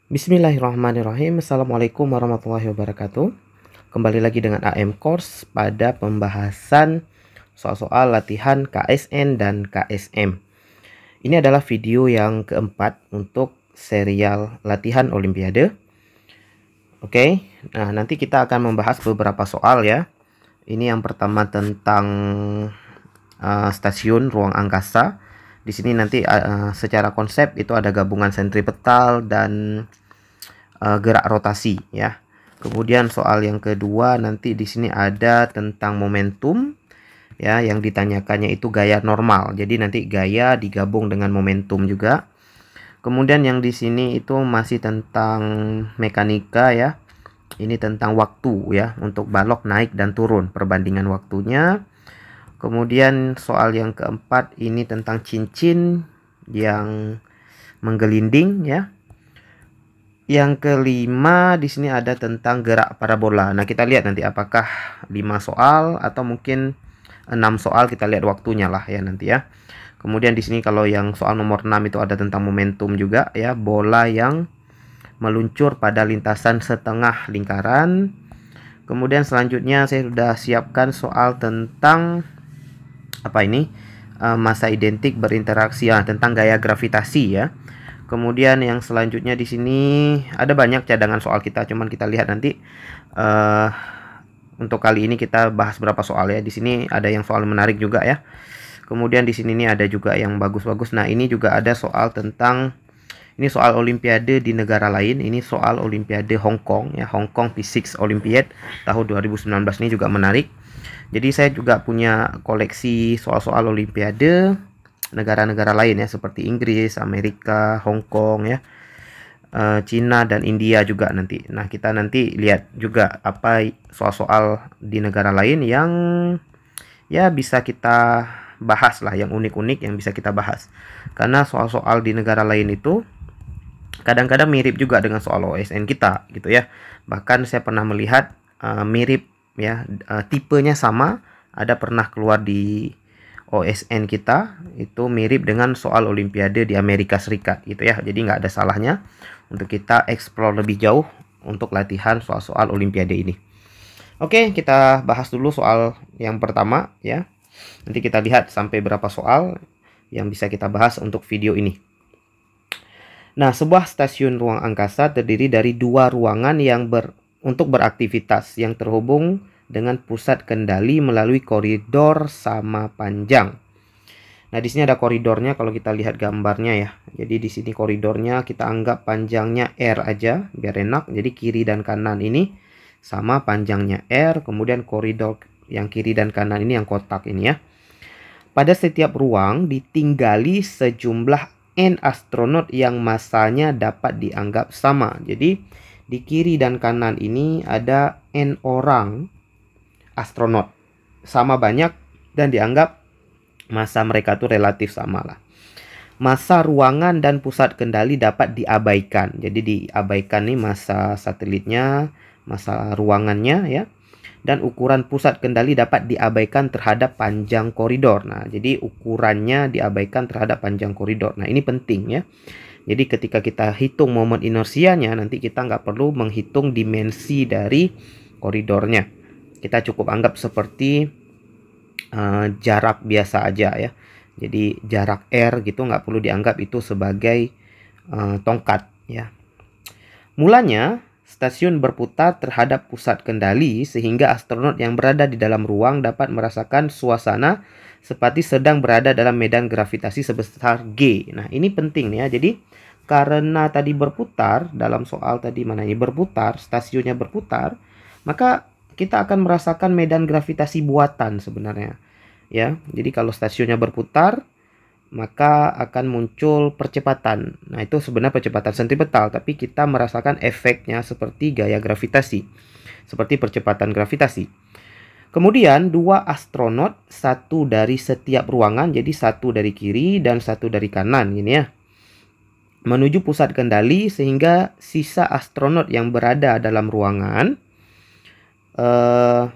Bismillahirrahmanirrahim. Assalamualaikum warahmatullahi wabarakatuh. Kembali lagi dengan AM Course pada pembahasan soal-soal latihan KSN dan KSM. Ini adalah video yang keempat untuk serial latihan Olimpiade. Oke, nah nanti kita akan membahas beberapa soal ya. Ini yang pertama tentang stasiun ruang angkasa. Di sini nanti secara konsep itu ada gabungan sentripetal dan gerak rotasi ya. Kemudian soal yang kedua nanti di sini ada tentang momentum ya, yang ditanyakannya itu gaya normal. Jadi nanti gaya digabung dengan momentum juga. Kemudian yang di sini itu masih tentang mekanika ya. Ini tentang waktu ya, untuk balok naik dan turun, perbandingan waktunya. Kemudian soal yang keempat ini tentang cincin yang menggelinding ya. Yang kelima di sini ada tentang gerak parabola. Nah, kita lihat nanti apakah 5 soal atau mungkin 6 soal, kita lihat waktunya lah ya nanti ya. Kemudian di sini kalau yang soal nomor 6 itu ada tentang momentum juga ya, bola yang meluncur pada lintasan setengah lingkaran. Kemudian selanjutnya saya sudah siapkan soal tentang apa ini? Massa identik berinteraksi ya, tentang gaya gravitasi ya. Kemudian yang selanjutnya di sini ada banyak cadangan soal kita, cuman kita lihat nanti. Untuk kali ini kita bahas berapa soal ya. Di sini ada yang soal menarik juga ya. Kemudian di sini nih ada juga yang bagus-bagus. Nah, ini juga ada soal tentang, ini soal Olimpiade di negara lain. Ini soal Olimpiade Hong Kong ya, Hong Kong Physics Olympiad tahun 2019 ini juga menarik. Jadi saya juga punya koleksi soal-soal Olimpiade negara-negara lain ya, seperti Inggris, Amerika, Hong Kong ya, Cina dan India juga nanti. Nah, kita nanti lihat juga apa soal-soal di negara lain yang ya bisa kita bahas lah, yang unik-unik yang bisa kita bahas. Karena soal-soal di negara lain itu kadang-kadang mirip juga dengan soal OSN kita gitu ya. Bahkan saya pernah melihat mirip ya, tipenya sama, ada pernah keluar di OSN kita itu mirip dengan soal Olimpiade di Amerika Serikat gitu ya. Jadi nggak ada salahnya untuk kita explore lebih jauh untuk latihan soal-soal Olimpiade ini. Oke, kita bahas dulu soal yang pertama ya. Nanti kita lihat sampai berapa soal yang bisa kita bahas untuk video ini. Nah, sebuah stasiun ruang angkasa terdiri dari 2 ruangan yang untuk beraktivitas yang terhubung dengan pusat kendali melalui koridor sama panjang. Nah, di sini ada koridornya kalau kita lihat gambarnya ya. Jadi di sini koridornya kita anggap panjangnya R aja biar enak. Jadi kiri dan kanan ini sama panjangnya R, kemudian koridor yang kiri dan kanan ini yang kotak ini ya. Pada setiap ruang ditinggali sejumlah N astronot yang massanya dapat dianggap sama. Jadi di kiri dan kanan ini ada N orang astronot sama banyak dan dianggap massa mereka tuh relatif sama lah. Massa ruangan dan pusat kendali dapat diabaikan. Jadi diabaikan nih massa satelitnya, massa ruangannya ya. Dan ukuran pusat kendali dapat diabaikan terhadap panjang koridor. Nah, jadi ukurannya diabaikan terhadap panjang koridor. Nah, ini penting ya. Jadi ketika kita hitung momen inersianya, nanti kita nggak perlu menghitung dimensi dari koridornya. Kita cukup anggap seperti jarak biasa aja ya. Jadi jarak R gitu nggak perlu dianggap itu sebagai tongkat ya. Mulanya stasiun berputar terhadap pusat kendali sehingga astronot yang berada di dalam ruang dapat merasakan suasana seperti sedang berada dalam medan gravitasi sebesar G. Nah, ini penting ya. Jadi karena tadi berputar, dalam soal tadi mana ini berputar, stasiunnya berputar, maka kita akan merasakan medan gravitasi buatan sebenarnya ya. Jadi kalau stasiunnya berputar maka akan muncul percepatan. Nah, itu sebenarnya percepatan sentripetal, tapi kita merasakan efeknya seperti gaya gravitasi, seperti percepatan gravitasi. Kemudian 2 astronot, satu dari setiap ruangan, jadi satu dari kiri dan satu dari kanan gini ya, menuju pusat kendali sehingga sisa astronot yang berada dalam ruangan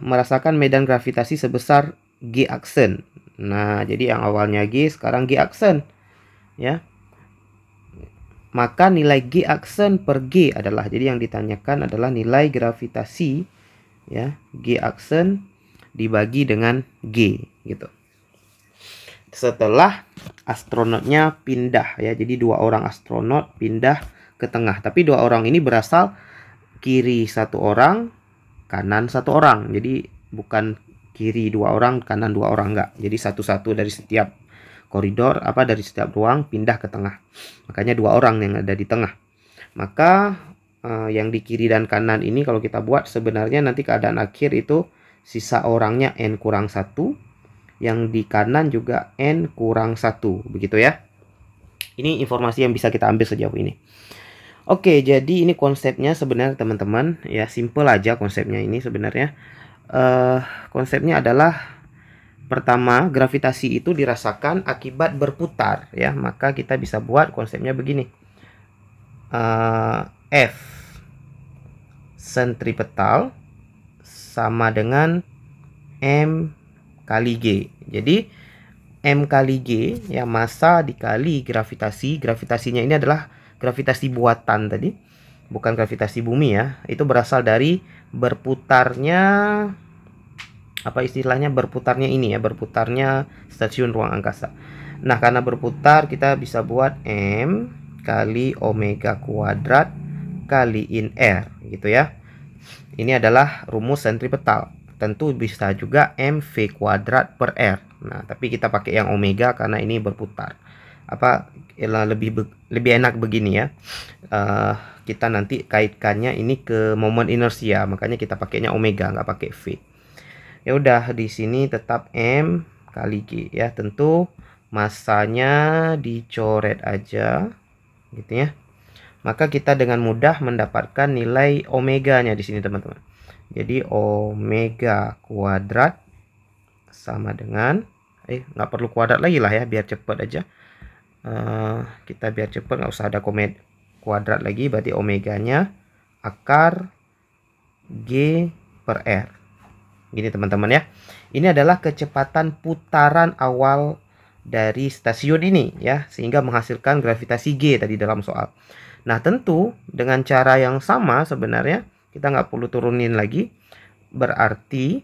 merasakan medan gravitasi sebesar G aksen. Nah, jadi yang awalnya G sekarang G aksen ya. maka nilai G aksen per G adalah, jadi yang ditanyakan adalah nilai gravitasi ya, G aksen dibagi dengan G gitu. Setelah astronotnya pindah ya, jadi 2 orang astronot pindah ke tengah, tapi 2 orang ini berasal kiri 1 orang, kanan 1 orang. Jadi bukan kiri 2 orang, kanan 2 orang, enggak. Jadi satu-satu dari setiap koridor dari setiap ruang pindah ke tengah. Makanya 2 orang yang ada di tengah. Maka yang di kiri dan kanan ini kalau kita buat, sebenarnya nanti keadaan akhir itu sisa orangnya n kurang 1, yang di kanan juga n kurang 1, begitu ya. Ini informasi yang bisa kita ambil sejauh ini. Oke, jadi ini konsepnya sebenarnya teman-teman ya, simple aja konsepnya ini sebenarnya. Konsepnya adalah pertama, gravitasi itu dirasakan akibat berputar ya, maka kita bisa buat konsepnya begini. F sentripetal sama dengan m kali G. Jadi m kali G ya, massa dikali gravitasi. Gravitasinya ini adalah gravitasi buatan tadi, bukan gravitasi bumi ya. Itu berasal dari berputarnya, apa istilahnya, berputarnya ini ya, berputarnya stasiun ruang angkasa. Nah, karena berputar kita bisa buat m kali omega kuadrat kali in r gitu ya. Ini adalah rumus sentripetal. Tentu bisa juga mv kuadrat per r. Nah, tapi kita pakai yang omega karena ini berputar. Lebih enak begini ya. Kita nanti kaitkannya ini ke momen inersia, makanya kita pakainya omega, nggak pakai v. Ya udah, di sini tetap m kali g ya. Tentu massanya dicoret aja gitu ya. Maka kita dengan mudah mendapatkan nilai omeganya di sini teman-teman. Jadi omega kuadrat sama dengan nggak perlu kuadrat lagi lah ya, biar cepet aja. Kita biar cepet, nggak usah ada kuadrat lagi. Berarti omeganya akar G per R. Gini teman-teman ya. Ini adalah kecepatan putaran awal dari stasiun ini ya, sehingga menghasilkan gravitasi G tadi dalam soal. Nah, tentu dengan cara yang sama sebenarnya kita nggak perlu turunin lagi. Berarti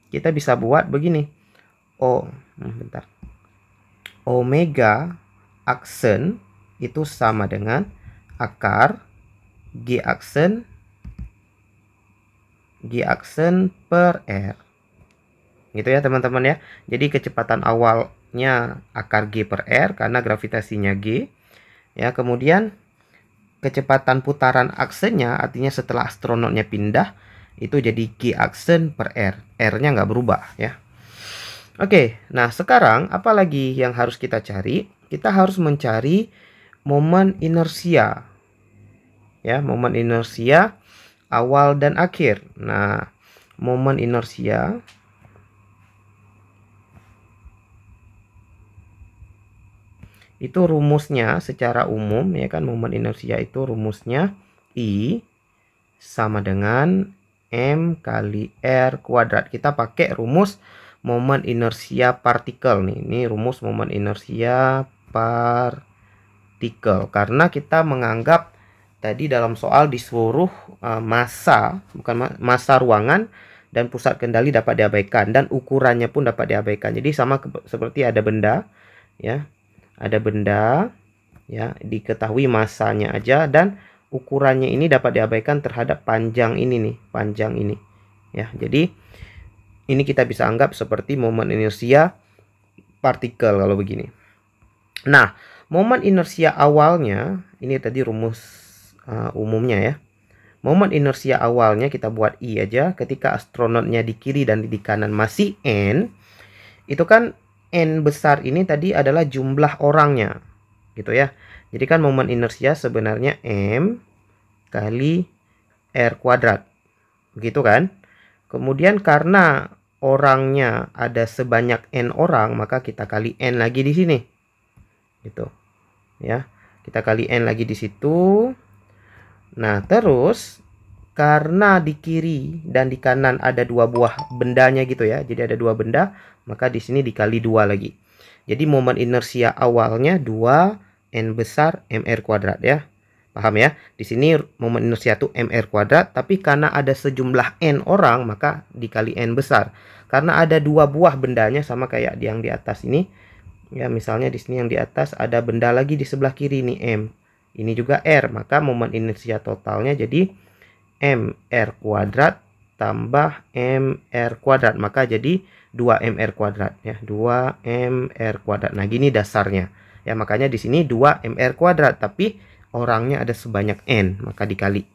kita bisa buat begini. Omega aksen itu sama dengan akar G aksen per R. Gitu ya teman-teman ya. Jadi kecepatan awalnya akar G per R karena gravitasinya G. Ya, kemudian kecepatan putaran aksennya, artinya setelah astronotnya pindah, itu jadi G aksen per R. R-nya nggak berubah ya. Oke, nah sekarang apa lagi yang harus kita cari? Kita harus mencari momen inersia. Ya, momen inersia awal dan akhir. Nah, momen inersia itu rumusnya secara umum ya kan, momen inersia itu rumusnya I sama dengan M kali R kuadrat. Kita pakai rumus momen inersia partikel nih. Ini rumus momen inersia partikel karena kita menganggap tadi dalam soal di seluruh massa, bukan massa ruangan dan pusat kendali dapat diabaikan, dan ukurannya pun dapat diabaikan. Jadi sama seperti ada benda ya. Ada benda ya, diketahui massanya aja dan ukurannya ini dapat diabaikan terhadap panjang ini nih, panjang ini ya. Jadi ini kita bisa anggap seperti momen inersia partikel kalau begini. Nah, momen inersia awalnya ini tadi rumus umumnya ya. Momen inersia awalnya kita buat I aja. Ketika astronotnya di kiri dan di kanan masih N, itu kan N besar ini tadi adalah jumlah orangnya gitu ya. Jadi kan momen inersia sebenarnya M kali R kuadrat, begitu kan. Kemudian karena orangnya ada sebanyak N orang, maka kita kali N lagi di sini gitu ya. Kita kali N lagi di situ. Nah, terus karena di kiri dan di kanan ada 2 buah bendanya gitu ya. Jadi ada 2 benda, maka di sini dikali 2 lagi. Jadi momen inersia awalnya 2 N besar MR kuadrat ya. Paham ya? Di sini momen inersia itu MR kuadrat, tapi karena ada sejumlah N orang, maka dikali N besar. Karena ada dua buah bendanya sama kayak yang di atas ini. Ya, misalnya di sini yang di atas ada benda lagi di sebelah kiri ini M. Ini juga R, maka momen inersia totalnya jadi MR kuadrat tambah MR kuadrat, maka jadi 2MR kuadrat ya, 2MR kuadrat. Nah, gini dasarnya. Ya, makanya di sini 2MR kuadrat, tapi orangnya ada sebanyak N, maka dikali.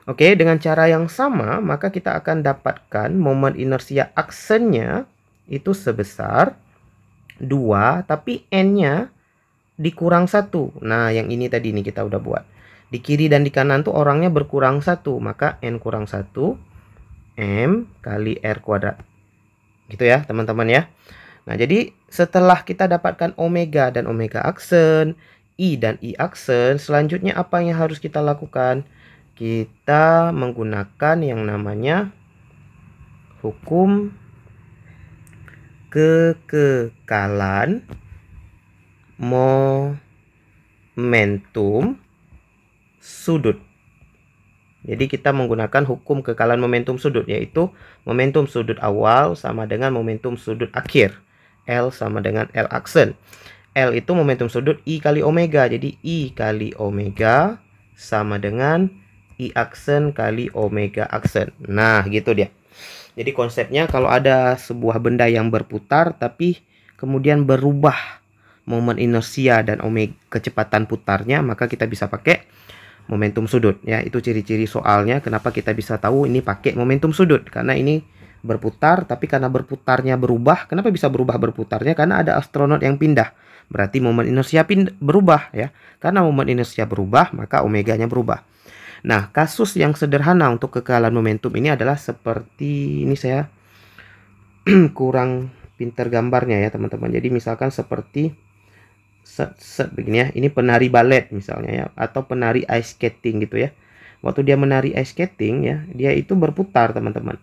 Oke, dengan cara yang sama, maka kita akan dapatkan momen inersia aksennya itu sebesar 2, tapi N-nya dikurang 1. Nah, yang ini tadi nih kita udah buat. Di kiri dan di kanan tuh orangnya berkurang 1, maka N kurang 1, M kali R kuadrat. Gitu ya, teman-teman ya. Nah, jadi setelah kita dapatkan omega dan omega aksen, I dan I aksen, selanjutnya apa yang harus kita lakukan? Kita menggunakan yang namanya hukum kekekalan momentum sudut. Jadi kita menggunakan hukum kekekalan momentum sudut, yaitu momentum sudut awal sama dengan momentum sudut akhir. L sama dengan L aksen. L itu momentum sudut I kali omega. Jadi I kali omega sama dengan I aksen kali omega aksen. Nah, gitu dia. Jadi konsepnya kalau ada sebuah benda yang berputar tapi kemudian berubah momen inersia dan omega kecepatan putarnya, maka kita bisa pakai momentum sudut ya. Itu ciri-ciri soalnya kenapa kita bisa tahu ini pakai momentum sudut, karena ini berputar, tapi karena berputarnya berubah. Kenapa bisa berubah berputarnya? Karena ada astronot yang pindah. Berarti momen inersia berubah ya. Karena momen inersia berubah, maka omeganya berubah. Nah, kasus yang sederhana untuk kekekalan momentum ini adalah seperti ini, saya kurang pinter gambarnya ya teman-teman. Jadi misalkan seperti set begini ya. Ini penari balet misalnya ya, atau penari ice skating gitu ya. Waktu dia menari ice skating ya, dia itu berputar teman-teman.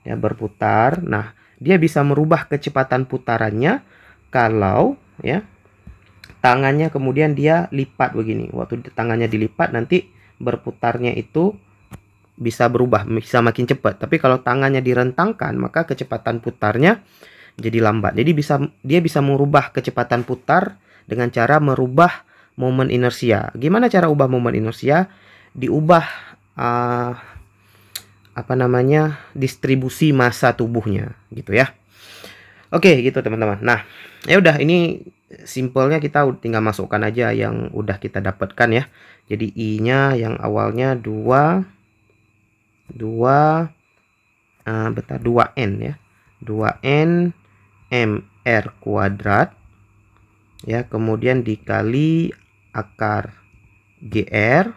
Ya, berputar. Nah, dia bisa merubah kecepatan putarannya kalau ya tangannya kemudian dia lipat begini. Waktu tangannya dilipat, nanti berputarnya itu bisa berubah, bisa makin cepat. Tapi kalau tangannya direntangkan, maka kecepatan putarnya jadi lambat. Jadi dia bisa merubah kecepatan putar dengan cara merubah momen inersia. Gimana cara ubah momen inersia? Diubah distribusi massa tubuhnya gitu ya. Oke, gitu teman-teman. Nah, ya udah, ini simpelnya kita tinggal masukkan aja yang udah kita dapatkan ya. Jadi I-nya yang awalnya 2N ya. 2N MR kuadrat ya, kemudian dikali akar GR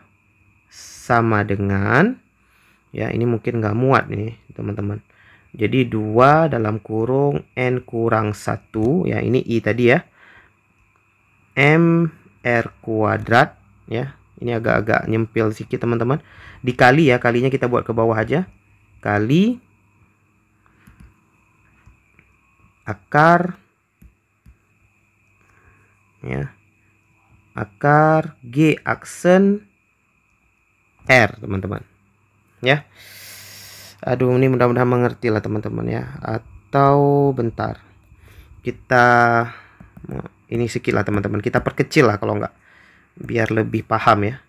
sama dengan ya, ini mungkin nggak muat nih teman-teman. Jadi 2 dalam kurung N kurang 1 ya, ini I tadi ya, MR kuadrat ya. Ini agak-agak nyempil sedikit teman-teman. Dikali ya, kalinya kita buat ke bawah aja. Kali akar ya, akar G aksen R teman-teman ya. Aduh, ini mudah-mudahan mengerti lah teman-teman ya. Atau bentar, kita ini sedikit lah teman-teman, kita perkecil lah kalau enggak, biar lebih paham ya.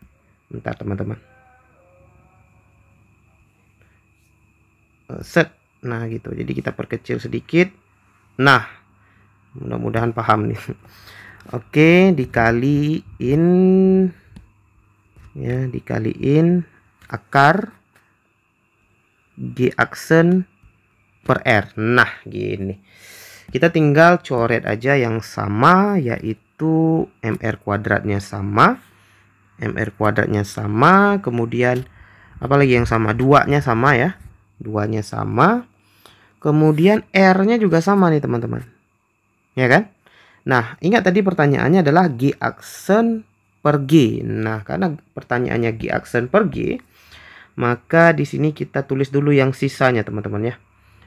Bentar teman-teman. Set. Nah gitu, jadi kita perkecil sedikit. Nah, mudah-mudahan paham nih. Oke, dikaliin ya, dikaliin akar G aksen per R. Nah, gini. Kita tinggal coret aja yang sama, yaitu MR kuadratnya sama. MR kuadratnya sama, kemudian apalagi yang sama? 2-nya sama ya. 2-nya sama. Kemudian R-nya juga sama nih teman-teman. Ya kan? Nah, ingat tadi pertanyaannya adalah G aksen per G. Nah, karena pertanyaannya G aksen per G, maka di sini kita tulis dulu yang sisanya teman-teman ya.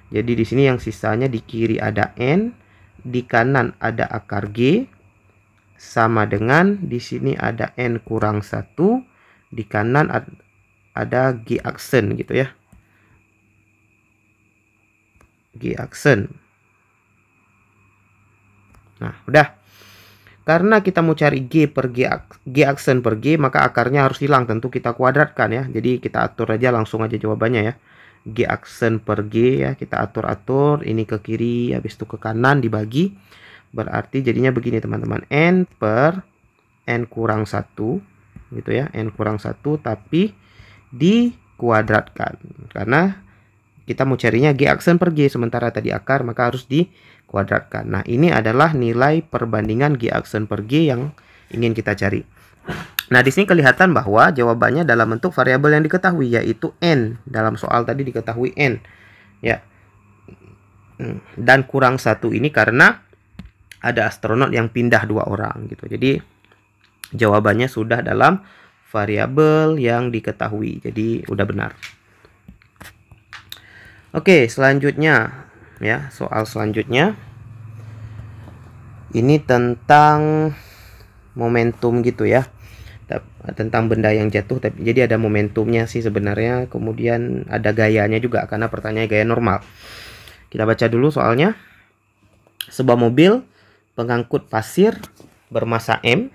Jadi di sini yang sisanya, di kiri ada N, di kanan ada akar G, sama dengan di sini ada N kurang 1, di kanan ada G aksen gitu ya. G aksen. Nah, udah. Karena kita mau cari G aksen per G, maka akarnya harus hilang. Tentu kita kuadratkan ya. Jadi kita atur aja, langsung aja jawabannya ya. G aksen per G ya, kita atur-atur. Ini ke kiri, habis itu ke kanan dibagi. Berarti jadinya begini teman-teman. N per N kurang 1. Gitu ya. N kurang 1 tapi dikuadratkan. Karena kita mau carinya G aksen per G. Sementara tadi akar, maka harus dikuadratkan. Nah, ini adalah nilai perbandingan G aksen per G yang ingin kita cari. Nah, di sini kelihatan bahwa jawabannya dalam bentuk variabel yang diketahui, yaitu N. Dalam soal tadi diketahui N. Ya. Dan kurang 1 ini karena ada astronot yang pindah 2 orang gitu. Jadi jawabannya sudah dalam variabel yang diketahui. Jadi udah benar. Oke, selanjutnya ya, soal selanjutnya ini tentang momentum gitu ya, tentang benda yang jatuh. Tapi jadi ada momentumnya sih sebenarnya, kemudian ada gayanya juga karena pertanyaannya gaya normal. Kita baca dulu soalnya. Sebuah mobil pengangkut pasir bermassa M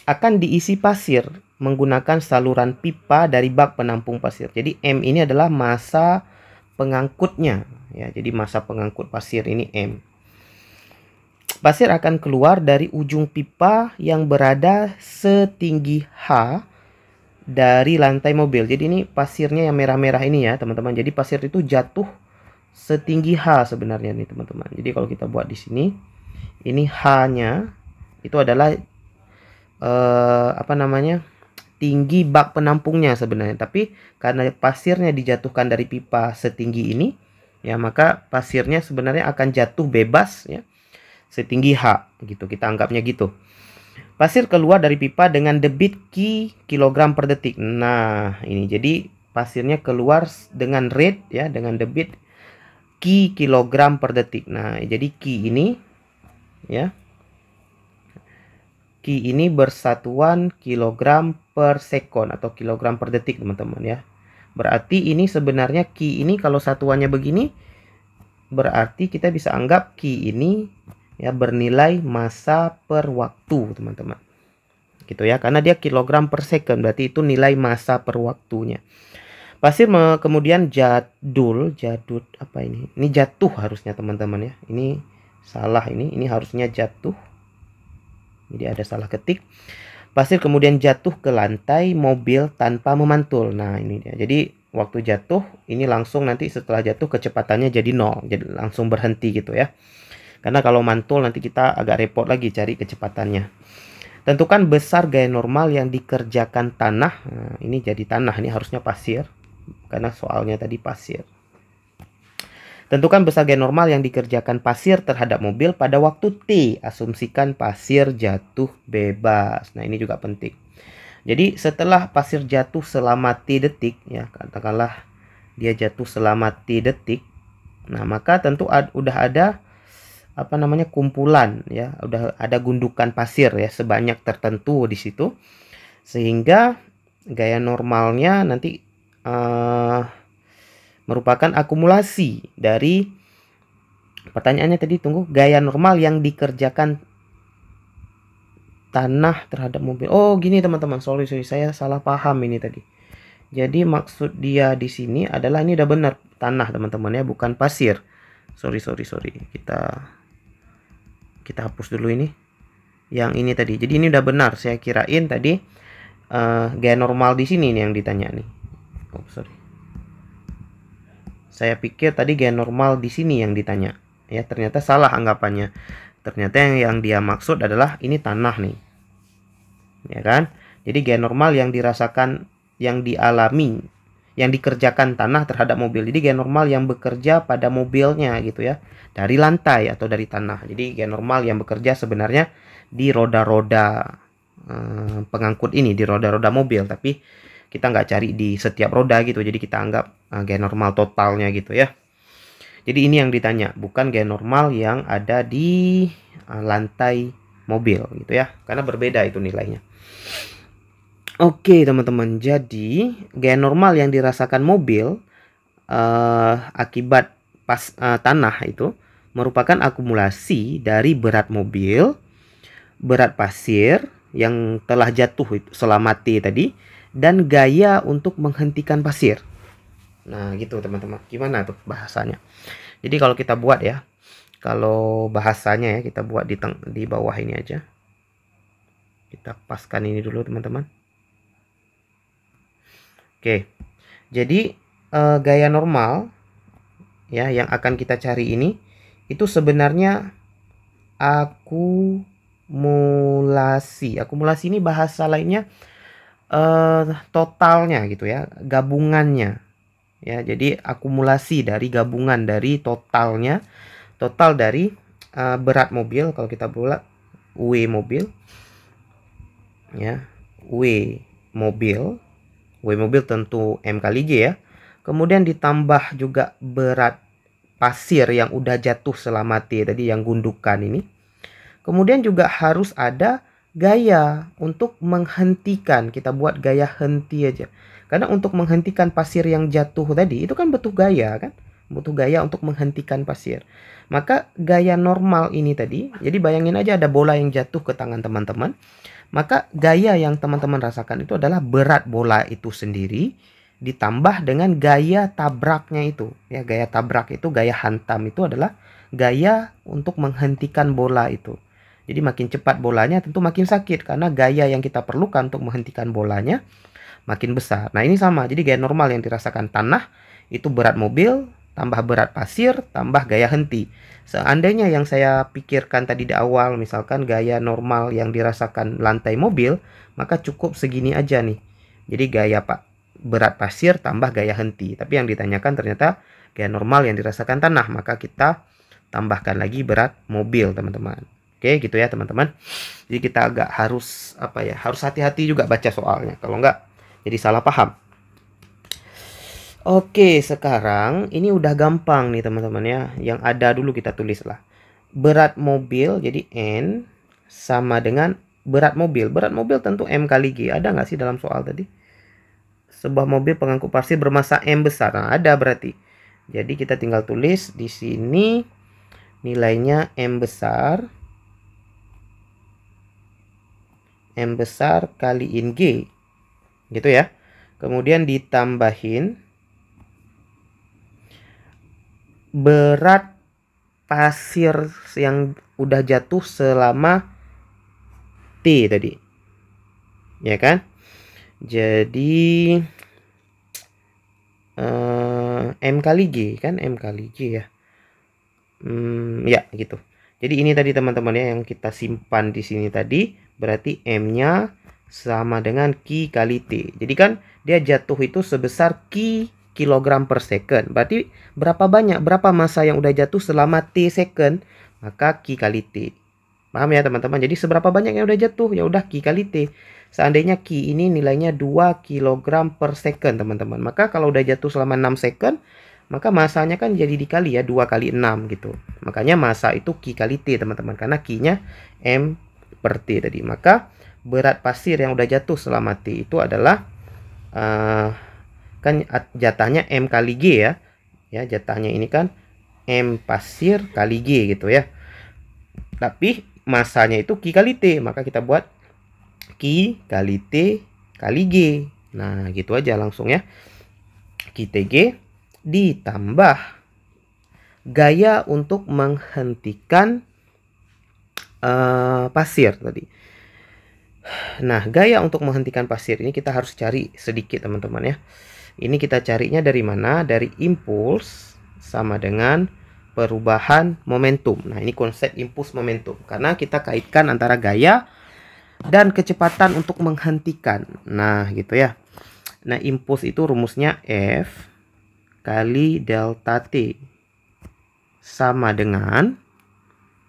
akan diisi pasir menggunakan saluran pipa dari bak penampung pasir. Jadi M ini adalah massa pengangkutnya ya. Jadi massa pengangkut pasir ini M. Pasir akan keluar dari ujung pipa yang berada setinggi H dari lantai mobil. Jadi ini pasirnya yang merah-merah ini ya teman-teman. Jadi pasir itu jatuh setinggi H sebenarnya nih teman-teman. Jadi kalau kita buat di sini, ini H-nya itu adalah tinggi bak penampungnya sebenarnya. Tapi karena pasirnya dijatuhkan dari pipa setinggi ini ya, maka pasirnya sebenarnya akan jatuh bebas ya setinggi H gitu. Kita anggapnya gitu. Pasir keluar dari pipa dengan debit Q kilogram per detik. Nah, ini jadi pasirnya keluar dengan rate ya, dengan debit Q kilogram per detik. Nah, jadi Q ini ya, Q ini bersatuan kilogram per sekon atau kilogram per detik teman-teman ya. Berarti ini sebenarnya Q ini kalau satuannya begini, berarti kita bisa anggap Q ini ya bernilai massa per waktu teman-teman. Gitu ya, karena dia kilogram per second, berarti itu nilai massa per waktunya. Pasir kemudian jatuh harusnya teman-teman ya. Ini salah, ini harusnya jatuh. Jadi ada salah ketik. Pasir kemudian jatuh ke lantai mobil tanpa memantul. Nah, ini dia. Jadi waktu jatuh ini langsung nanti setelah jatuh kecepatannya jadi 0. Jadi langsung berhenti gitu ya. Karena kalau mantul nanti kita agak repot lagi cari kecepatannya. Tentukan besar gaya normal yang dikerjakan tanah. Nah, ini jadi tanah, ini harusnya pasir. Karena soalnya tadi pasir. Tentukan besar gaya normal yang dikerjakan pasir terhadap mobil pada waktu T. Asumsikan pasir jatuh bebas. Nah, ini juga penting. Jadi setelah pasir jatuh selama T detik ya, katakanlah dia jatuh selama T detik. Nah, maka tentu udah ada kumpulan ya, udah ada gundukan pasir ya sebanyak tertentu di situ. Sehingga gaya normalnya nanti merupakan akumulasi dari, pertanyaannya tadi tunggu, gaya normal yang dikerjakan tanah terhadap mobil. Oh gini teman-teman, sorry saya salah paham ini tadi. Jadi maksud dia di sini adalah, ini udah benar tanah teman-teman ya, bukan pasir. Sorry. Kita hapus dulu ini. Yang ini tadi. Jadi ini udah benar. Saya kirain tadi gaya normal di sini nih yang ditanya nih. Oh sorry. Saya pikir tadi gaya normal di sini yang ditanya. Ya, ternyata salah anggapannya. Ternyata yang dia maksud adalah ini tanah nih. Ya kan? Jadi gaya normal yang dirasakan, yang dialami, yang dikerjakan tanah terhadap mobil. Jadi gaya normal yang bekerja pada mobilnya gitu ya. Dari lantai atau dari tanah. Jadi gaya normal yang bekerja sebenarnya di roda-roda pengangkut ini, di roda-roda mobil. Tapi kita nggak cari di setiap roda gitu. Jadi kita anggap gaya normal totalnya gitu ya. Jadi ini yang ditanya, bukan gaya normal yang ada di lantai mobil gitu ya, karena berbeda itu nilainya. Oke teman-teman, jadi gaya normal yang dirasakan mobil akibat tanah itu merupakan akumulasi dari berat mobil, berat pasir yang telah jatuh itu selama T tadi, dan gaya untuk menghentikan pasir. Nah gitu teman-teman, gimana tuh bahasanya? Jadi kalau kita buat ya, kalau bahasanya ya kita buat di bawah ini aja. Kita paskan ini dulu teman-teman. Oke, jadi gaya normal ya yang akan kita cari ini itu sebenarnya akumulasi. Akumulasi ini bahasa lainnya totalnya gitu ya, gabungannya ya. Jadi akumulasi dari gabungan dari totalnya, total dari berat mobil. Kalau kita buat W mobil ya, W mobil tentu M kali G ya. Kemudian ditambah juga berat pasir yang udah jatuh selama T tadi, yang gundukan ini. Kemudian juga harus ada gaya untuk menghentikan. Kita buat gaya henti aja. Karena untuk menghentikan pasir yang jatuh tadi itu kan butuh gaya kan? Butuh gaya untuk menghentikan pasir. Maka gaya normal ini tadi, jadi bayangin aja ada bola yang jatuh ke tangan teman-teman. Maka gaya yang teman-teman rasakan itu adalah berat bola itu sendiri ditambah dengan gaya tabraknya itu. Ya, gaya tabrak itu, gaya hantam itu adalah gaya untuk menghentikan bola itu. Jadi makin cepat bolanya tentu makin sakit karena gaya yang kita perlukan untuk menghentikan bolanya makin besar. Nah, ini sama. Jadi gaya normal yang dirasakan tanah itu berat mobil tambah berat pasir tambah gaya henti. Seandainya yang saya pikirkan tadi di awal, misalkan gaya normal yang dirasakan lantai mobil, maka cukup segini aja nih. Jadi gaya berat pasir tambah gaya henti. Tapi yang ditanyakan ternyata gaya normal yang dirasakan tanah, maka kita tambahkan lagi berat mobil, teman-teman. Oke, gitu ya, teman-teman. Jadi kita agak harus harus hati-hati juga baca soalnya. Kalau enggak jadi salah paham. Oke, sekarang ini udah gampang nih teman-teman ya. Yang ada dulu kita tulis lah. Berat mobil, jadi N sama dengan berat mobil. Berat mobil tentu M kali G. Ada nggak sih dalam soal tadi? Sebuah mobil pengangkut pasir bermasa M besar. Nah, ada berarti. Jadi kita tinggal tulis di sini nilainya M besar. M besar kaliin G. Gitu ya. Kemudian ditambahin berat pasir yang udah jatuh selama T tadi. Ya kan? Jadi M kali G kan, M kali G ya. Ya gitu. Jadi ini tadi teman-teman ya yang kita simpan di sini tadi, berarti M-nya sama dengan Q kali T. Jadi kan dia jatuh itu sebesar Q kilogram per second. Berarti berapa massa yang udah jatuh selama T second, maka Q kali T. Paham ya teman-teman? Jadi seberapa banyak yang udah jatuh, ya udah Q kali T. Seandainya Q ini nilainya 2 kg per second teman-teman, maka kalau udah jatuh selama 6 second, maka masanya kan jadi dikali ya, 2 kali 6 gitu. Makanya massa itu Q kali T teman-teman, karena Q-nya M per T tadi. Maka berat pasir yang udah jatuh selama T itu adalah kan jatahnya M kali G ya. Ya, jatahnya ini kan M pasir kali G gitu ya. Tapi masanya itu Q kali T, maka kita buat Q kali T kali G. Nah, gitu aja langsung ya. QTG ditambah gaya untuk menghentikan pasir tadi. Nah, gaya untuk menghentikan pasir ini kita harus cari sedikit teman-teman ya. Ini kita carinya dari mana? Dari impuls sama dengan perubahan momentum. Nah, ini konsep impuls momentum. Karena kita kaitkan antara gaya dan kecepatan untuk menghentikan. Nah, gitu ya. Nah, impuls itu rumusnya F kali delta T sama dengan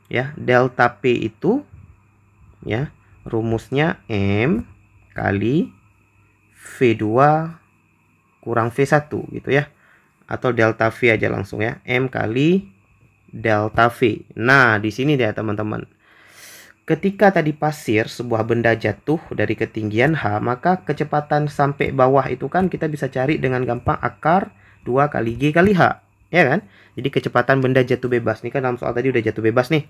ya, delta P itu ya, rumusnya M kali V2 kurang V1 gitu ya. Atau delta V aja langsung ya. M kali delta V. Nah, di sini dia teman-teman. ketika tadi pasir sebuah benda jatuh dari ketinggian H, maka kecepatan sampai bawah itu kan kita bisa cari dengan gampang akar 2 kali G kali H, ya kan? Jadi kecepatan benda jatuh bebas, ini kan dalam soal tadi udah jatuh bebas nih.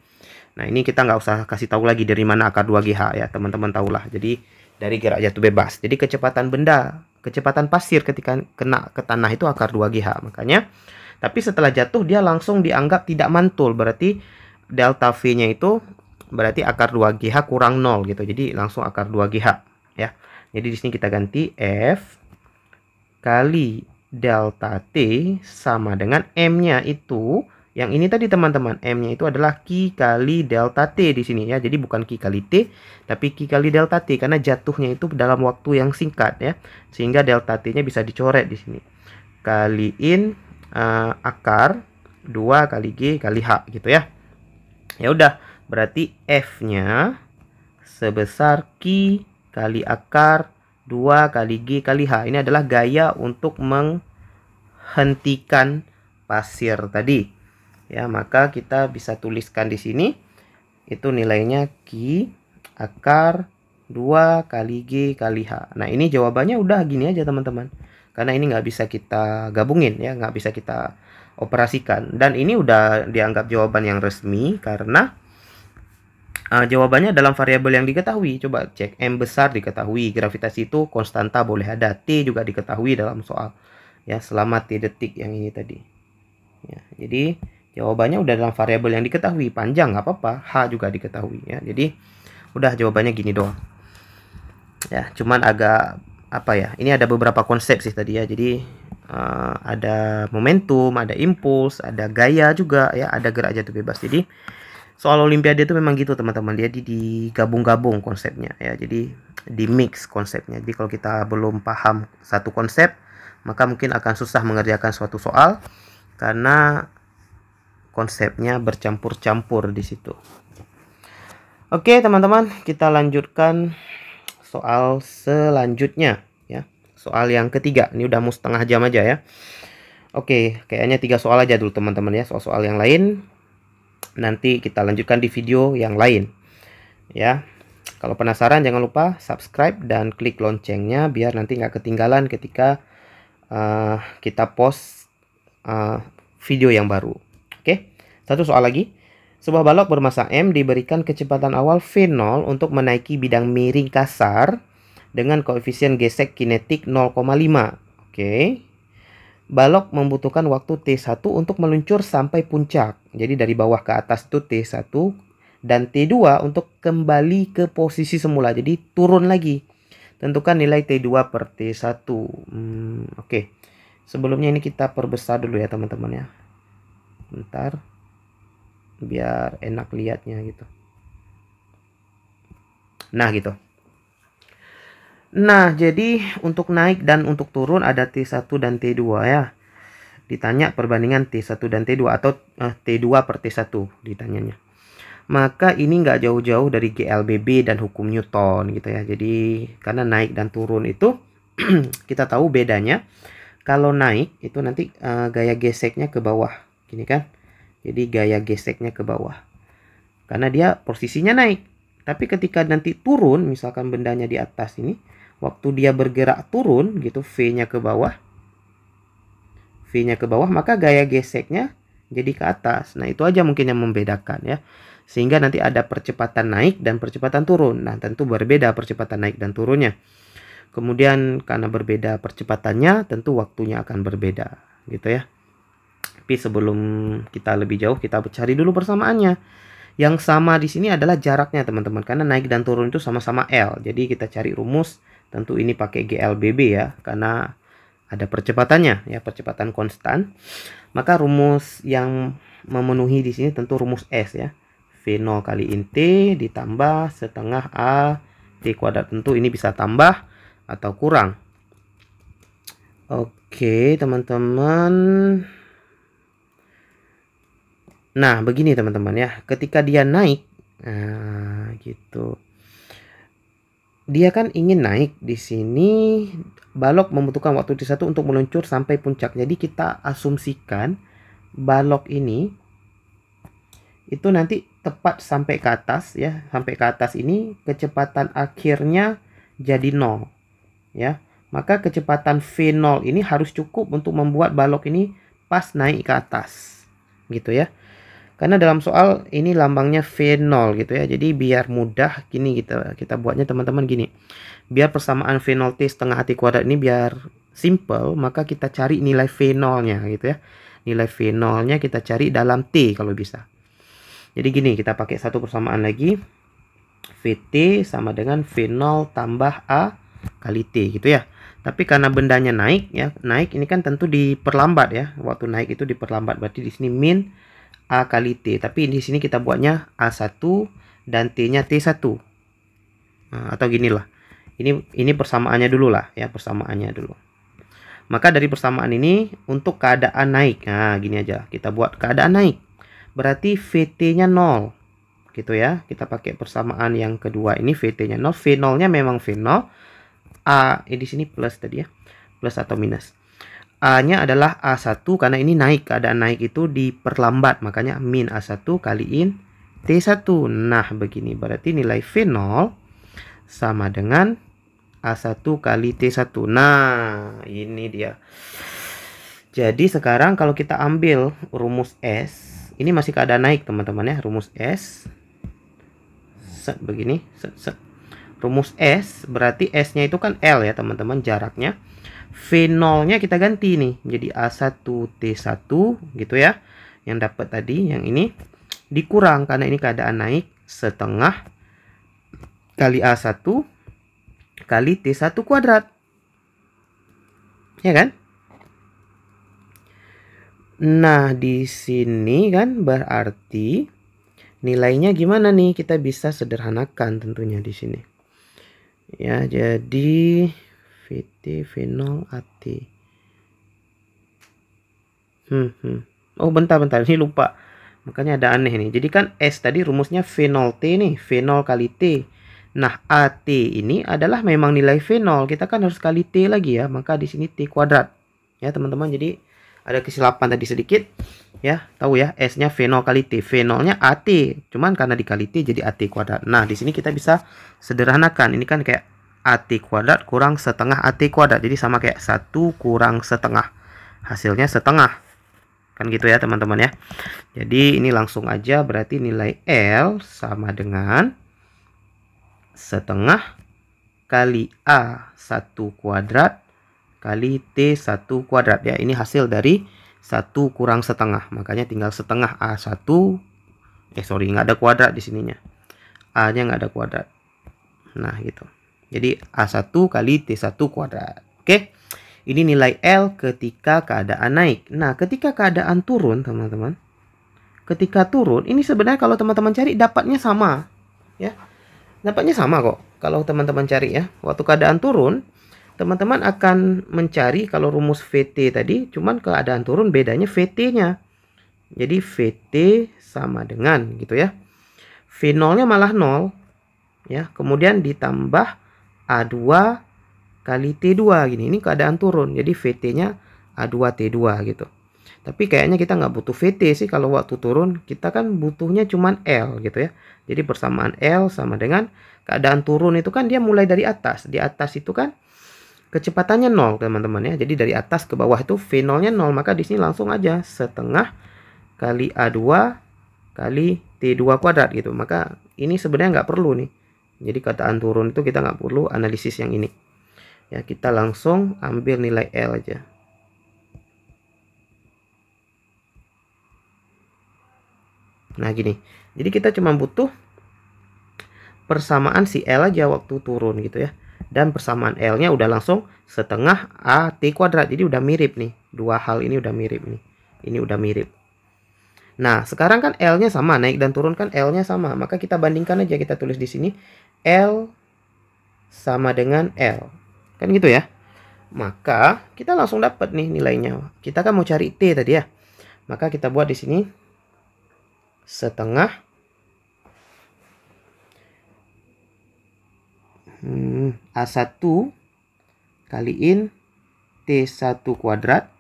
Nah ini kita nggak usah kasih tahu lagi dari mana akar 2GH ya, teman-teman tahulah. Jadi dari gerak jatuh bebas. Jadi kecepatan benda, kecepatan pasir ketika kena ke tanah itu akar 2GH. Makanya, tapi setelah jatuh dia langsung dianggap tidak mantul. Berarti delta V-nya itu berarti akar 2GH kurang 0 gitu. Jadi langsung akar 2GH ya. Jadi di sini kita ganti F kali delta T sama dengan M-nya itu yang ini tadi teman-teman, M-nya itu adalah Q kali delta T di sini ya. Jadi bukan Q kali T, tapi Q kali delta T karena jatuhnya itu dalam waktu yang singkat ya. Sehingga delta T-nya bisa dicoret di sini. Kaliin akar 2 kali G kali H gitu ya. Ya udah, berarti F-nya sebesar Q kali akar 2 kali G kali H. Ini adalah gaya untuk menghentikan pasir tadi. Ya, maka kita bisa tuliskan di sini itu nilainya Q akar 2 kali G kali H. Nah, ini jawabannya udah gini aja teman-teman. Karena ini nggak bisa kita gabungin ya, nggak bisa kita operasikan. Dan ini udah dianggap jawaban yang resmi karena jawabannya dalam variabel yang diketahui. Coba cek, M besar diketahui, gravitasi itu konstanta boleh ada, T juga diketahui dalam soal. Ya, selama T detik yang ini tadi. Ya, jadi jawabannya udah dalam variabel yang diketahui, panjang nggak apa-apa, H juga diketahui ya. Jadi udah jawabannya gini doang. Ya, cuman agak apa ya? Ini ada beberapa konsep sih tadi ya. Jadi ada momentum, ada impuls, ada gaya juga ya, ada gerak jatuh bebas. Jadi soal olimpiade itu memang gitu teman-teman, dia digabung-gabung konsepnya ya. Jadi di mix konsepnya. Jadi kalau kita belum paham satu konsep, maka mungkin akan susah mengerjakan suatu soal karena konsepnya bercampur-campur di situ. Oke, teman-teman, kita lanjutkan soal selanjutnya ya. Soal yang ketiga. Ini udah mau setengah jam aja ya. Oke, kayaknya 3 soal aja dulu teman-teman ya. Soal-soal yang lain nanti kita lanjutkan di video yang lain. Ya. Kalau penasaran jangan lupa subscribe dan klik loncengnya biar nanti nggak ketinggalan ketika kita post video yang baru. Oke, satu soal lagi. Sebuah balok bermassa M diberikan kecepatan awal V0 untuk menaiki bidang miring kasar dengan koefisien gesek kinetik 0,5. Oke. Balok membutuhkan waktu T1 untuk meluncur sampai puncak. Jadi dari bawah ke atas itu T1 dan T2 untuk kembali ke posisi semula. Jadi turun lagi. Tentukan nilai T2 per T1. Oke. Sebelumnya ini kita perbesar dulu ya teman-teman ya. Bentar, biar enak lihatnya gitu. Nah gitu. Nah jadi untuk naik dan untuk turun ada T1 dan T2 ya. Ditanya perbandingan T1 dan T2 atau T2 per T1 ditanyanya. Maka ini nggak jauh-jauh dari GLBB dan hukum Newton gitu ya. Jadi karena naik dan turun itu kita tahu bedanya. Kalau naik itu nanti gaya geseknya ke bawah. Gini kan, jadi gaya geseknya ke bawah karena dia posisinya naik. Tapi ketika nanti turun, misalkan bendanya di atas ini, waktu dia bergerak turun gitu, V-nya ke bawah, maka gaya geseknya jadi ke atas. Nah itu aja mungkin yang membedakan ya, sehingga nanti ada percepatan naik dan percepatan turun. Nah tentu berbeda percepatan naik dan turunnya. Kemudian karena berbeda percepatannya, tentu waktunya akan berbeda gitu ya. Tapi sebelum kita lebih jauh, kita cari dulu persamaannya. Yang sama di sini adalah jaraknya teman-teman, karena naik dan turun itu sama-sama L. Jadi kita cari rumus, tentu ini pakai GLBB ya, karena ada percepatannya ya, percepatan konstan. Maka rumus yang memenuhi di sini tentu rumus S ya. V0 kali in T ditambah setengah A T kuadrat. Tentu ini bisa tambah atau kurang. Oke teman-teman. Nah, begini teman-teman ya. Ketika dia naik, gitu. Dia kan ingin naik di sini. Balok membutuhkan waktu T1 untuk meluncur sampai puncak. Jadi kita asumsikan balok ini itu nanti tepat sampai ke atas ya. Sampai ke atas ini kecepatan akhirnya jadi 0 ya. Maka kecepatan V0 ini harus cukup untuk membuat balok ini pas naik ke atas gitu ya. Karena dalam soal ini lambangnya V0 gitu ya. Jadi biar mudah gini kita buatnya teman-teman gini. Biar persamaan V0 T setengah T kuadrat ini biar simple, maka kita cari nilai V0-nya gitu ya. Nilai V0-nya kita cari dalam T kalau bisa. Jadi gini, kita pakai satu persamaan lagi. VT sama dengan V0 tambah A kali T gitu ya. Tapi karena bendanya naik ya, naik ini kan tentu diperlambat ya. Waktu naik itu diperlambat, berarti di sini min A kali T. Tapi di sini kita buatnya A1 dan T-nya T1. Nah, atau gini lah. Ini persamaannya dulu lah ya, persamaannya dulu. Maka dari persamaan ini untuk keadaan naik. Nah, gini aja. Kita buat keadaan naik. Berarti VT-nya 0. Gitu ya. Kita pakai persamaan yang kedua ini VT-nya 0. V0-nya memang V0. A di sini plus tadi ya. Plus atau minus. A-nya adalah A1 karena ini naik. Keadaan naik itu diperlambat. Makanya min A1 kaliin T1. Nah, begini. Berarti nilai V0 sama dengan A1 kali T1. Nah, ini dia. Jadi sekarang kalau kita ambil rumus S, ini masih keadaan naik teman-teman ya. Rumus S set begini, set. Rumus S berarti S-nya itu kan L ya teman-teman, jaraknya. V0-nya kita ganti nih jadi A1 T1 gitu ya. Yang dapat tadi yang ini dikurang karena ini keadaan naik, setengah kali A1 kali T1 kuadrat. Ya kan? Nah, di sini kan berarti nilainya gimana nih? Kita bisa sederhanakan tentunya di sini. Ya, jadi VT V0 AT. Oh, bentar ini lupa. Makanya ada aneh nih. Jadi kan S tadi rumusnya V0T nih, V0 kali T. Nah, AT ini adalah memang nilai V0. Kita kan harus kali T lagi ya. Maka di sini T kuadrat. Ya, teman-teman. Jadi ada kesilapan tadi sedikit. Ya, tahu ya. S-nya V0 kali T. V0-nya AT. Cuman karena dikali T jadi AT kuadrat. Nah, di sini kita bisa sederhanakan. Ini kan kayak AT kuadrat kurang setengah AT kuadrat. Jadi sama kayak 1 kurang setengah. Hasilnya setengah. Kan gitu ya, teman-teman ya. Jadi ini langsung aja berarti nilai L sama dengan setengah kali A1 kuadrat kali T1 kuadrat ya. Ini hasil dari 1 kurang setengah. Makanya tinggal setengah A1. Nggak ada kuadrat di sininya. A-nya nggak ada kuadrat. Nah, gitu. Jadi A1 kali T1 kuadrat. Oke. Ini nilai L ketika keadaan naik. Nah, ketika keadaan turun, teman-teman. Ketika turun, ini sebenarnya kalau teman-teman cari dapatnya sama. Ya. Dapatnya sama kok. Kalau teman-teman cari ya. Waktu keadaan turun, teman-teman akan mencari kalau rumus VT tadi, cuman keadaan turun bedanya VT-nya. Jadi VT sama dengan gitu ya. V0-nya malah 0. Ya, kemudian ditambah A2 kali T2 gini. Ini keadaan turun. Jadi VT-nya A2 T2 gitu. Tapi kayaknya kita nggak butuh VT sih kalau waktu turun. Kita kan butuhnya cuman L gitu ya. Jadi persamaan L sama dengan keadaan turun itu kan dia mulai dari atas. Di atas itu kan kecepatannya 0 teman-teman ya. Jadi dari atas ke bawah itu V0-nya 0. Maka di sini langsung aja setengah kali A2 kali T2 kuadrat gitu. Maka ini sebenarnya nggak perlu nih. Jadi keadaan turun itu kita nggak perlu analisis yang ini. Ya, kita langsung ambil nilai L aja. Nah, gini. Jadi kita cuma butuh persamaan si L aja waktu turun gitu ya. Dan persamaan L-nya udah langsung setengah AT kuadrat. Jadi udah mirip nih. Dua hal ini udah mirip nih. Ini udah mirip. Nah, sekarang kan L-nya sama. Naik dan turun kan L-nya sama. Maka kita bandingkan aja. Kita tulis di sini. L sama dengan L. Kan gitu ya. Maka kita langsung dapat nih nilainya. Kita kan mau cari T tadi ya. Maka kita buat di sini setengah A1 kaliin T1 kuadrat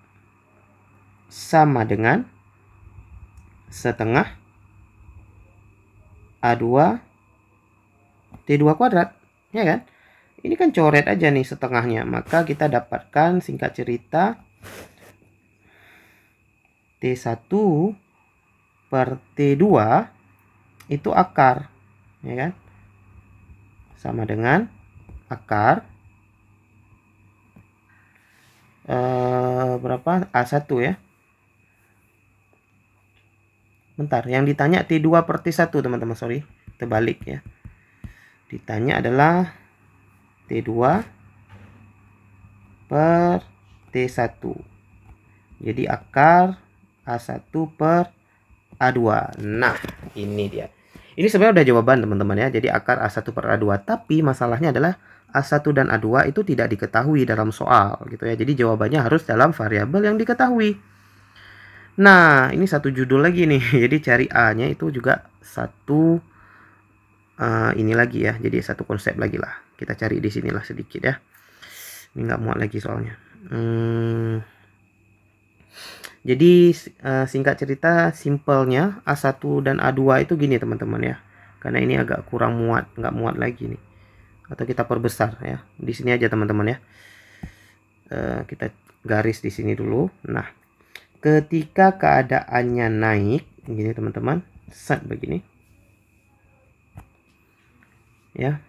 sama dengan setengah A2 T2 kuadrat, ya kan? Ini kan coret aja nih setengahnya, maka kita dapatkan singkat cerita T1 per T2 itu akar, ya kan? Sama dengan akar berapa? A1 ya. Bentar, yang ditanya T2 per T1 teman-teman, sorry, terbalik ya. Ditanya adalah T2 per T1. Jadi akar A1 per A2. Nah, ini dia. Ini sebenarnya udah jawaban teman-teman ya. Jadi akar A1 per A2. Tapi masalahnya adalah A1 dan A2 itu tidak diketahui dalam soal gitu ya. Jadi jawabannya harus dalam variabel yang diketahui. Nah, ini satu judul lagi nih. Jadi cari A-nya itu juga satu ini lagi ya. Jadi satu konsep lagi lah. Kita cari di sinilah sedikit ya. Ini nggak muat lagi soalnya. Jadi singkat cerita, simpelnya A1 dan A2 itu gini teman-teman ya. Karena ini agak kurang muat, nggak muat lagi nih. Atau kita perbesar ya. Di sini aja teman-teman ya. Kita garis di sini dulu. Nah, ketika keadaannya naik, gini teman-teman, set begini. Ya.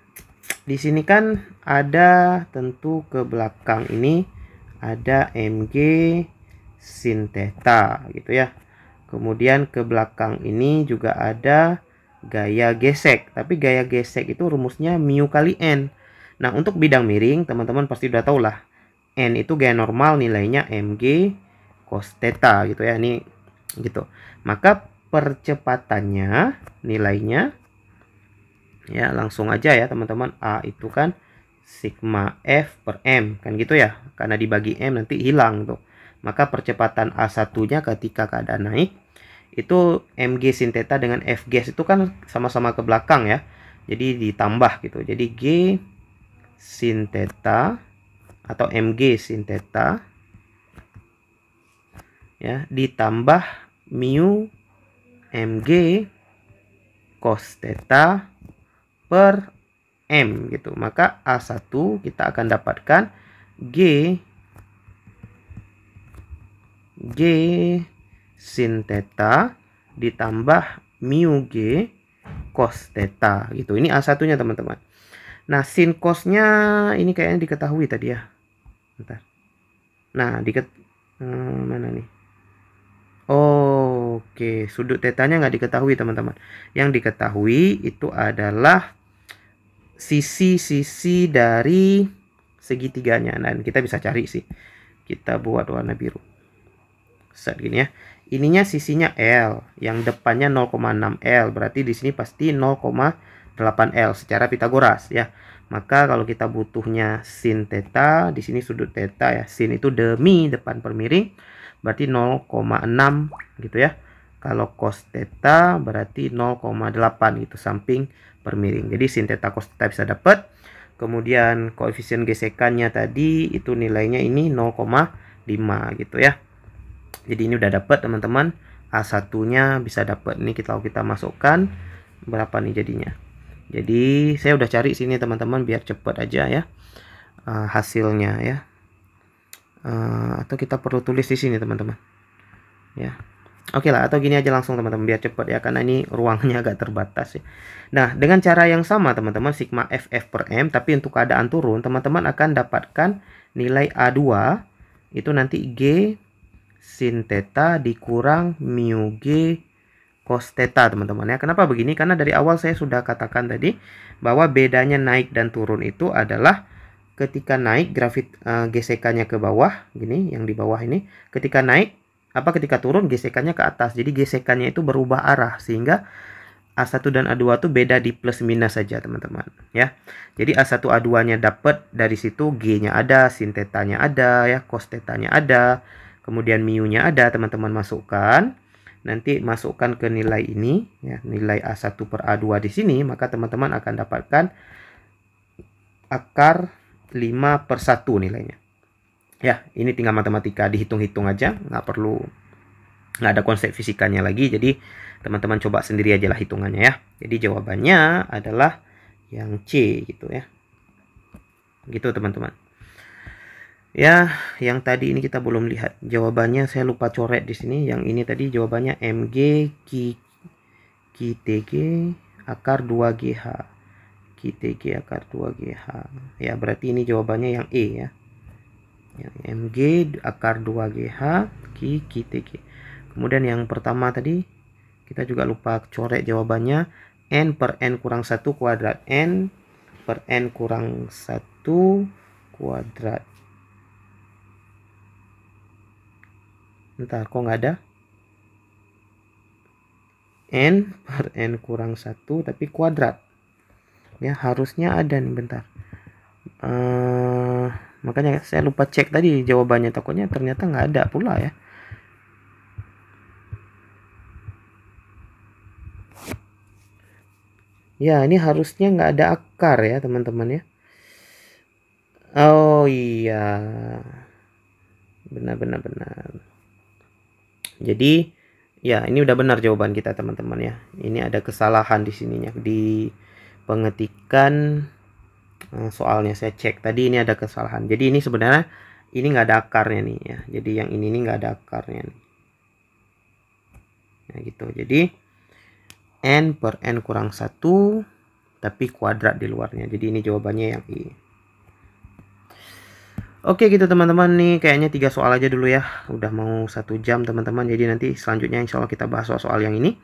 Di sini kan ada tentu ke belakang ini ada mg sin theta gitu ya. Kemudian ke belakang ini juga ada gaya gesek. Tapi gaya gesek itu rumusnya mu kali n. Nah, untuk bidang miring teman-teman pasti udah tahu lah. N itu gaya normal nilainya mg cos theta gitu ya. Ini gitu. Maka percepatannya nilainya ya langsung aja ya teman-teman. A itu kan sigma F per M kan gitu ya. Karena dibagi M nanti hilang tuh. Maka percepatan A1-nya ketika keadaan naik itu mg sin theta dengan f gas itu kan sama-sama ke belakang ya. Jadi ditambah gitu. Jadi g sin theta atau mg sin theta ya ditambah mu mg cos theta per M gitu. Maka A1 kita akan dapatkan G sin theta ditambah mu G cos theta gitu. Ini A1-nya teman-teman. Nah, sin cosnya ini kayaknya diketahui tadi ya. Bentar. Nah, mana nih? Oke, sudut tetanya nggak diketahui teman-teman. Yang diketahui itu adalah sisi-sisi dari segitiganya. Nah, kita bisa cari sih. Kita buat warna biru. Set gini ya. Ininya sisinya L, yang depannya 0,6 L. Berarti di sini pasti 0,8 L secara Pitagoras ya. Maka kalau kita butuhnya sin theta, di sini sudut theta ya. Sin itu demi depan per miring, berarti 0,6 gitu ya. Kalau cos theta berarti 0,8 gitu samping per miring. Jadi sin theta cos theta bisa dapat. Kemudian koefisien gesekannya tadi itu nilainya ini 0,5 gitu ya. Jadi ini udah dapat teman-teman. A1-nya bisa dapat. Ini kita masukkan berapa nih jadinya. Jadi saya udah cari sini teman-teman biar cepat aja ya hasilnya ya. Atau kita perlu tulis di sini teman-teman. Ya. Oke lah, atau gini aja langsung teman-teman biar cepat ya, karena ini ruangnya agak terbatas ya. Nah, dengan cara yang sama teman-teman, sigma FF per M, tapi untuk keadaan turun, teman-teman akan dapatkan nilai A2 itu nanti G sin theta dikurang mu G cos theta teman-teman ya. Kenapa begini? Karena dari awal saya sudah katakan tadi bahwa bedanya naik dan turun itu adalah ketika naik gesekannya ke bawah, gini yang di bawah ini, ketika naik ketika turun gesekannya ke atas. Jadi gesekannya itu berubah arah sehingga A1 dan A2 itu beda di plus minus saja teman-teman ya. Jadi A1 A2-nya dapat dari situ, G-nya ada, sin theta-nya ada ya, cos theta-nya ada, kemudian mu-nya ada, teman-teman masukkan. Nanti masukkan ke nilai ini ya, nilai A1 per A2 di sini, maka teman-teman akan dapatkan akar 5/1 nilainya. Ya, ini tinggal matematika, dihitung-hitung aja, nggak perlu nggak ada konsep fisikanya lagi. Jadi teman-teman coba sendiri aja lah hitungannya ya. Jadi jawabannya adalah yang C gitu ya. Gitu teman-teman. Ya, yang tadi ini kita belum lihat jawabannya, saya lupa coret di sini. Yang ini tadi jawabannya MG QTG akar 2GH. QTG akar 2GH. Ya, berarti ini jawabannya yang E ya. Yang MG akar 2GH QTG. Kemudian yang pertama tadi kita juga lupa coret jawabannya, N per N kurang 1 kuadrat. N per N kurang 1 kuadrat. Bentar, kok nggak ada? N per N kurang 1 tapi kuadrat. Ya, harusnya ada nih, bentar. Makanya saya lupa cek tadi jawabannya, takutnya ternyata nggak ada pula ya. Ya, ini harusnya nggak ada akar ya teman-teman ya. Oh iya, benar. Jadi ya, ini udah benar jawaban kita teman-teman ya. Ini ada kesalahan di sininya di pengetikan soalnya. Saya cek tadi ini ada kesalahan. Jadi ini sebenarnya ini nggak ada akarnya nih ya. Jadi yang ini nih nggak ada akarnya nih. Ya gitu. Jadi N per N kurang 1 tapi kuadrat di luarnya. Jadi ini jawabannya yang I. Oke gitu teman-teman, nih kayaknya 3 soal aja dulu ya. Udah mau 1 jam teman-teman. Jadi nanti selanjutnya insya Allah kita bahas soal-soal yang ini.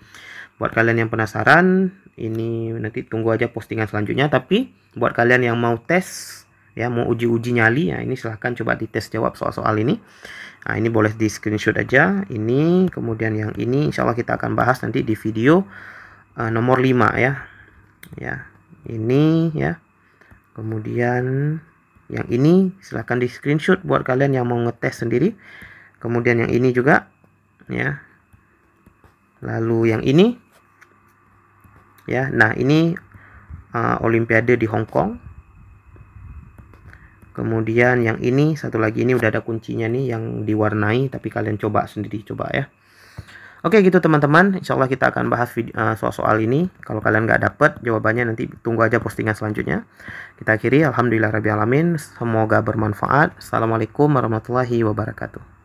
Buat kalian yang penasaran, ini nanti tunggu aja postingan selanjutnya. Tapi buat kalian yang mau tes ya, mau uji-uji nyali ya, ini silahkan coba dites jawab soal-soal ini. Nah, ini boleh di screenshot aja ini. Kemudian yang ini insya Allah kita akan bahas nanti di video nomor 5 ya. Ya, ini ya. Kemudian yang ini silahkan di screenshot buat kalian yang mau ngetes sendiri. Kemudian yang ini juga ya. Lalu yang ini ya. Nah, ini Olimpiade di Hong Kong. Kemudian yang ini satu lagi, ini udah ada kuncinya nih yang diwarnai, tapi kalian coba sendiri, coba ya. Oke gitu teman-teman, insya Allah kita akan bahas soal-soal ini. Kalau kalian nggak dapet jawabannya, nanti tunggu aja postingan selanjutnya. Kita akhiri, alhamdulillahirrahmanirrahim. Semoga bermanfaat. Assalamualaikum warahmatullahi wabarakatuh.